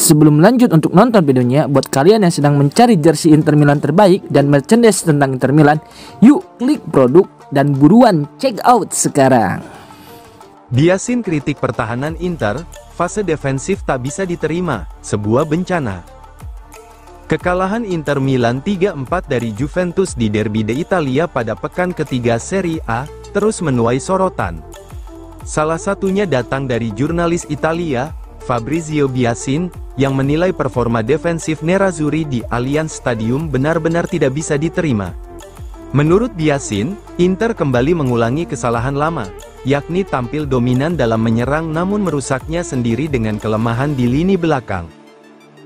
Sebelum lanjut untuk nonton videonya, buat kalian yang sedang mencari jersey Inter Milan terbaik dan merchandise tentang Inter Milan, yuk klik produk dan buruan check out sekarang. Biasin kritik pertahanan Inter, fase defensif tak bisa diterima, sebuah bencana. Kekalahan Inter Milan 3-4 dari Juventus di Derby d'Italia pada pekan ketiga Serie A, terus menuai sorotan. Salah satunya datang dari jurnalis Italia, Fabrizio Biasin, yang menilai performa defensif Nerazzurri di Allianz Stadium benar-benar tidak bisa diterima. Menurut Biasin, Inter kembali mengulangi kesalahan lama, yakni tampil dominan dalam menyerang namun merusaknya sendiri dengan kelemahan di lini belakang.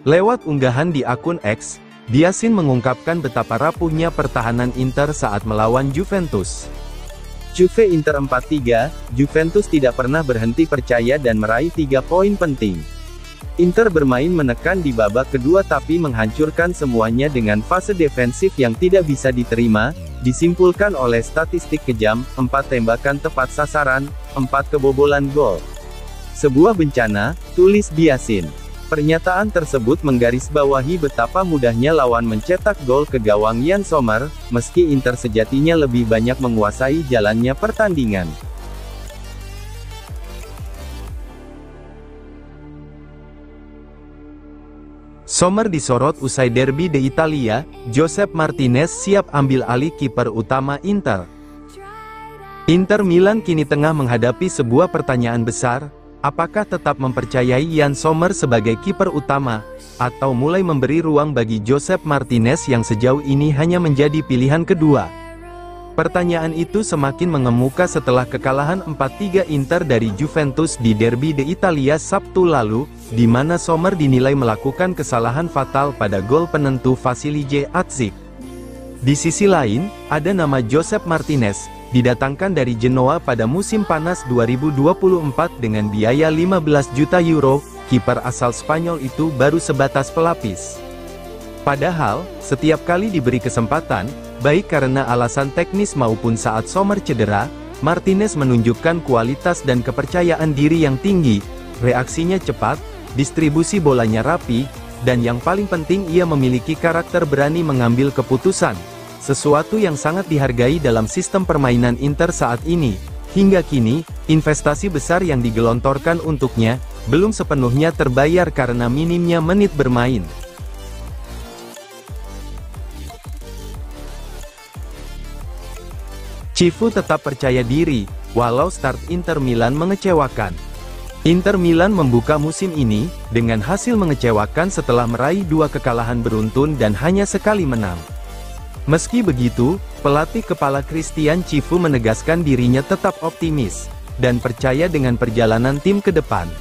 Lewat unggahan di akun X, Biasin mengungkapkan betapa rapuhnya pertahanan Inter saat melawan Juventus. Juve Inter 4-3, Juventus tidak pernah berhenti percaya dan meraih 3 poin penting. Inter bermain menekan di babak kedua tapi menghancurkan semuanya dengan fase defensif yang tidak bisa diterima, disimpulkan oleh statistik kejam, 4 tembakan tepat sasaran, 4 kebobolan gol. Sebuah bencana, tulis Biasin. Pernyataan tersebut menggarisbawahi betapa mudahnya lawan mencetak gol ke gawang Yann Sommer, meski Inter sejatinya lebih banyak menguasai jalannya pertandingan. Sommer disorot usai Derby d'Italia, Josep Martinez siap ambil alih kiper utama Inter. Inter Milan kini tengah menghadapi sebuah pertanyaan besar. Apakah tetap mempercayai Yann Sommer sebagai kiper utama, atau mulai memberi ruang bagi Josep Martinez yang sejauh ini hanya menjadi pilihan kedua? Pertanyaan itu semakin mengemuka setelah kekalahan 4-3 Inter dari Juventus di Derby d'Italia Sabtu lalu, di mana Sommer dinilai melakukan kesalahan fatal pada gol penentu Vasilije Azic. Di sisi lain, ada nama Josep Martinez, didatangkan dari Genoa pada musim panas 2024 dengan biaya 15 juta euro, kiper asal Spanyol itu baru sebatas pelapis. Padahal, setiap kali diberi kesempatan, baik karena alasan teknis maupun saat Sommer cedera, Martinez menunjukkan kualitas dan kepercayaan diri yang tinggi, reaksinya cepat, distribusi bolanya rapi, dan yang paling penting ia memiliki karakter berani mengambil keputusan. Sesuatu yang sangat dihargai dalam sistem permainan Inter saat ini. Hingga kini, investasi besar yang digelontorkan untuknya, belum sepenuhnya terbayar karena minimnya menit bermain. Cifu tetap percaya diri, walau start Inter Milan mengecewakan. Inter Milan membuka musim ini, dengan hasil mengecewakan setelah meraih 2 kekalahan beruntun dan hanya sekali menang. Meski begitu, pelatih kepala Christian Cifu menegaskan dirinya tetap optimis, dan percaya dengan perjalanan tim ke depan.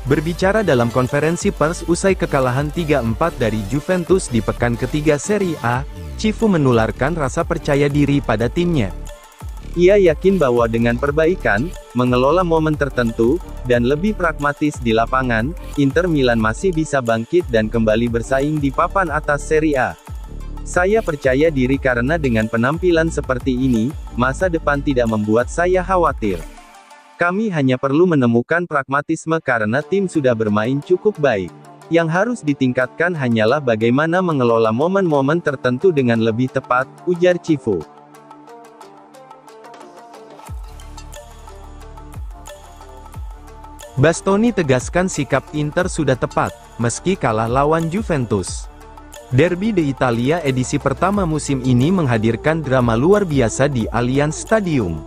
Berbicara dalam konferensi pers usai kekalahan 3-4 dari Juventus di pekan ketiga Serie A, Cifu menularkan rasa percaya diri pada timnya. Ia yakin bahwa dengan perbaikan, mengelola momen tertentu, dan lebih pragmatis di lapangan, Inter Milan masih bisa bangkit dan kembali bersaing di papan atas Serie A. Saya percaya diri karena dengan penampilan seperti ini, masa depan tidak membuat saya khawatir. Kami hanya perlu menemukan pragmatisme karena tim sudah bermain cukup baik. Yang harus ditingkatkan hanyalah bagaimana mengelola momen-momen tertentu dengan lebih tepat, ujar Cifu. Bastoni tegaskan sikap Inter sudah tepat, meski kalah lawan Juventus. Derby d'Italia edisi pertama musim ini menghadirkan drama luar biasa di Allianz Stadium.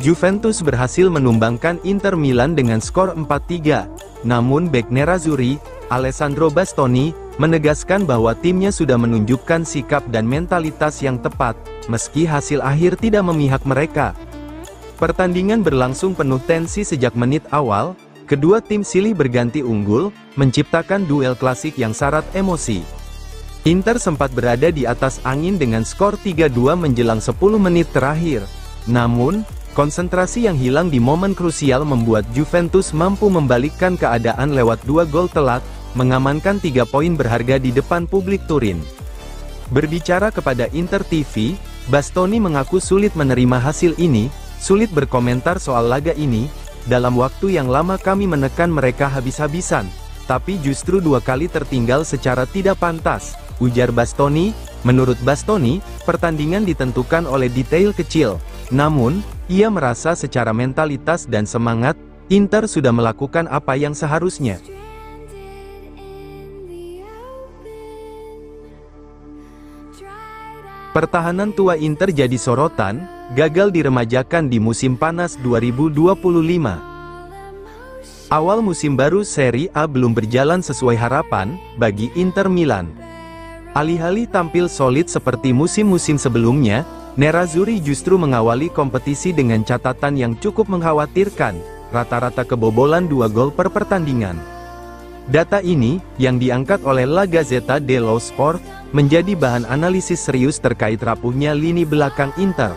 Juventus berhasil menumbangkan Inter Milan dengan skor 4-3, namun bek Nerazzurri, Alessandro Bastoni, menegaskan bahwa timnya sudah menunjukkan sikap dan mentalitas yang tepat, meski hasil akhir tidak memihak mereka. Pertandingan berlangsung penuh tensi sejak menit awal, kedua tim silih berganti unggul, menciptakan duel klasik yang syarat emosi. Inter sempat berada di atas angin dengan skor 3-2 menjelang 10 menit terakhir. Namun, konsentrasi yang hilang di momen krusial membuat Juventus mampu membalikkan keadaan lewat 2 gol telat, mengamankan 3 poin berharga di depan publik Turin. Berbicara kepada Inter TV, Bastoni mengaku sulit menerima hasil ini, sulit berkomentar soal laga ini. Dalam waktu yang lama kami menekan mereka habis-habisan. tapi justru 2 kali tertinggal secara tidak pantas, ujar Bastoni. Menurut Bastoni, pertandingan ditentukan oleh detail kecil. Namun, ia merasa secara mentalitas dan semangat, Inter sudah melakukan apa yang seharusnya. Pertahanan tua Inter jadi sorotan, gagal diremajakan di musim panas 2025. Awal musim baru Serie A belum berjalan sesuai harapan bagi Inter Milan. Alih-alih tampil solid seperti musim-musim sebelumnya, Nerazzurri justru mengawali kompetisi dengan catatan yang cukup mengkhawatirkan, rata-rata kebobolan 2 gol per pertandingan. Data ini, yang diangkat oleh La Gazzetta dello Sport, menjadi bahan analisis serius terkait rapuhnya lini belakang Inter.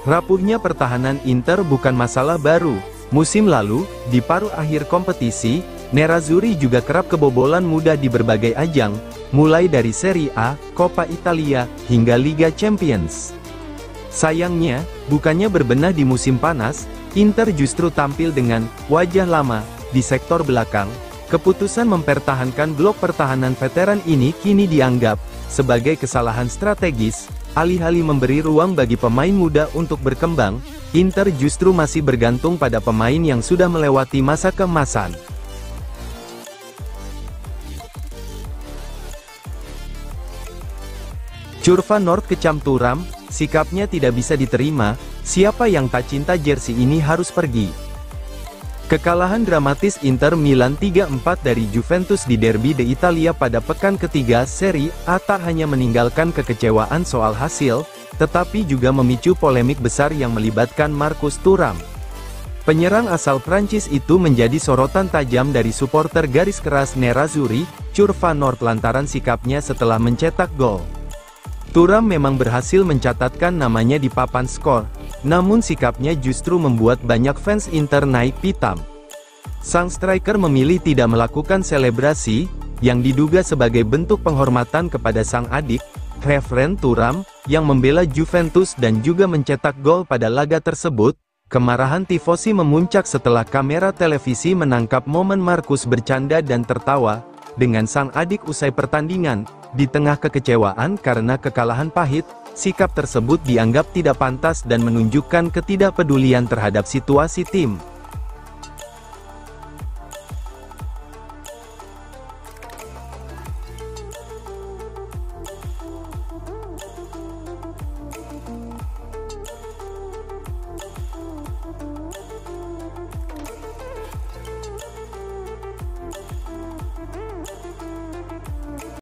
Rapuhnya pertahanan Inter bukan masalah baru. Musim lalu, di paruh akhir kompetisi, Nerazzurri juga kerap kebobolan mudah di berbagai ajang, mulai dari Serie A, Coppa Italia, hingga Liga Champions. Sayangnya, bukannya berbenah di musim panas, Inter justru tampil dengan wajah lama di sektor belakang. Keputusan mempertahankan blok pertahanan veteran ini kini dianggap sebagai kesalahan strategis. Alih-alih memberi ruang bagi pemain muda untuk berkembang, Inter justru masih bergantung pada pemain yang sudah melewati masa keemasan. Curva Nord kecam Thuram, sikapnya tidak bisa diterima, siapa yang tak cinta jersey ini harus pergi. Kekalahan dramatis Inter Milan 3-4 dari Juventus di Derby d'Italia pada pekan ketiga Serie A tak hanya meninggalkan kekecewaan soal hasil, tetapi juga memicu polemik besar yang melibatkan Marcus Thuram. Penyerang asal Prancis itu menjadi sorotan tajam dari supporter garis keras Nerazzurri, Curva Nord lantaran sikapnya setelah mencetak gol. Thuram memang berhasil mencatatkan namanya di papan skor, namun sikapnya justru membuat banyak fans Inter naik pitam. Sang striker memilih tidak melakukan selebrasi, yang diduga sebagai bentuk penghormatan kepada sang adik, Kevin Thuram, yang membela Juventus dan juga mencetak gol pada laga tersebut. Kemarahan tifosi memuncak setelah kamera televisi menangkap momen Marcus bercanda dan tertawa dengan sang adik usai pertandingan. Di tengah kekecewaan karena kekalahan pahit, sikap tersebut dianggap tidak pantas dan menunjukkan ketidakpedulian terhadap situasi tim.